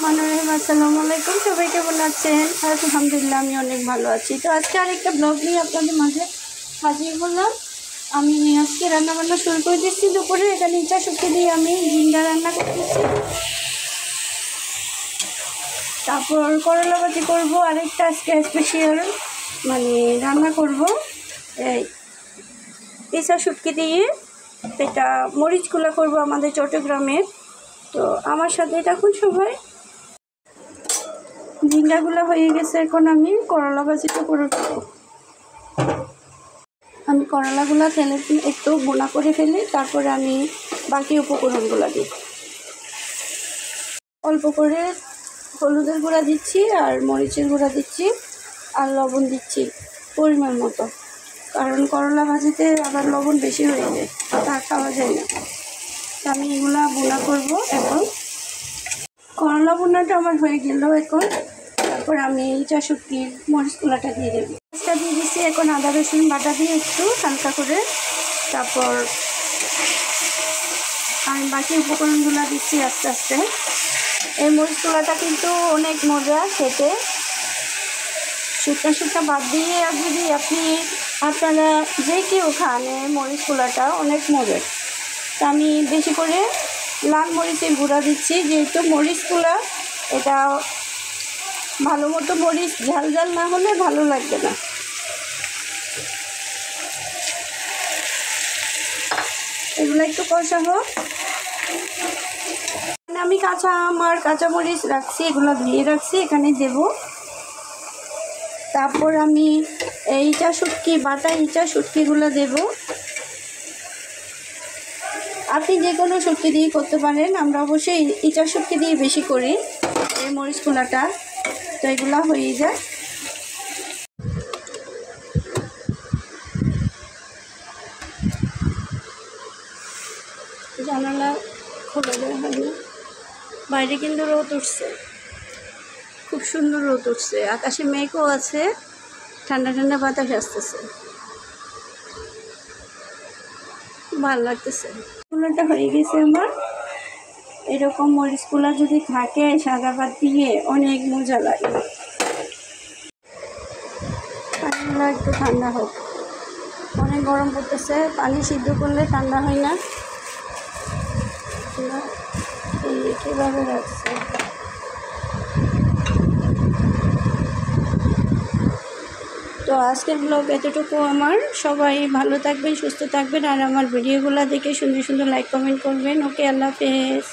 রহমানির রহিম। আসসালামু আলাইকুম, সবাই কেমন আছেন? আলহামদুলিল্লাহ আমি অনেক ভালো আছি। তো আজকে আরেকটা ব্লগ নিয়ে আপনাদের মাঝে হাজির হলাম। আমি আজকে রান্নাবান্না শুরু করে দিচ্ছি। দুপুরে এখানে ইটা শুকিয়ে দিয়ে আমি ঝিঙ্গা রান্না করতেছি, তারপর করলা ভাজি করবো। আরেকটা আজকে স্পেশাল রান্না করব, এই ইসা শুটকি দিয়ে এটা মরিচগুলো করব আমাদের চট্টগ্রামের। তো আমার সাথে থাকুন সবাই। ঝিঙ্গাগুলো হয়ে গেছে, এখন আমি করলা ভাজিটা করে দেবো। আমি করলাগুলো তেলে একটু বোনা করে ফেলি, তারপরে আমি বাকি উপকরণগুলো দিই। অল্প করে হলুদের গুঁড়া দিচ্ছি, আর মরিচের গুঁড়া দিচ্ছি, আর লবণ দিচ্ছি পরিমাণ মতো, কারণ করলা ভাজিতে আবার লবণ বেশি হয়ে যায়, তা খাওয়া যায় না। আমি এগুলা বোনা করব। এখন করলা বোনাটা আমার হয়ে গেল। এখন তারপর আমি ইটা শুটকির মরিচগুলাটা দিয়ে দেবো। মরিচটা দিয়ে দিচ্ছি। এখন আদা রসুন বাটা দিয়ে একটু হালকা করে, তারপর আমি বাকি উপকরণগুলো দিচ্ছি আস্তে আস্তে। এই মরিচগুলাটা কিন্তু অনেক মজা খেতে, শুকনা শুকনা বাদ দিয়ে যদি আপনারা যে কেউ খান, এই মরিচগুলাটা অনেক মজার। তা আমি বেশি করে লাল মরিচের গুঁড়া দিচ্ছি, যেহেতু মরিচগুলা এটা ভালো মতো মরিচ ঝাল ঝাল না হলে ভালো লাগবে না। এগুলো একটু কষা হোক। আমি কাঁচা মরিচ রাখছি, এগুলো ধুয়ে রাখছি, এখানে দেব। তারপর আমি ইটা শুটকিগুলো দেব। আপনি যে কোনো শুটকি দিয়ে করতে পারেন, আমরা অবশ্যই ইটা শুটকি দিয়ে বেশি করি এই মরিচগুলাটা। তো এগুলো হয়ে যায়। জানালা খোলা দেওয়া হয় না, বাইরে কিন্তু রোদ উঠছে, খুব সুন্দর রোদ উঠছে, আকাশে মেঘও আছে, ঠান্ডা ঠান্ডা বাতাস আসতেছে, ভালো লাগতেছে। কুলাটা হয়ে গেছে আমার। এরকম মরিচগুলা যদি থাকে সাদা ভাত দিয়ে অনেক মজা লাগে। পানিগুলো একটু ঠান্ডা হোক, অনেক গরম পড়তেছে। পানি সিদ্ধ করলে ঠান্ডা হয় না। কীভাবে রাখছে। তো আজকের ব্লগ এতটুকু আমার। সবাই ভালো থাকবেন, সুস্থ থাকবেন, আর আমার ভিডিওগুলো দেখে সুন্দর সুন্দর লাইক কমেন্ট করবেন। ওকে, আল্লাহ হাফেজ।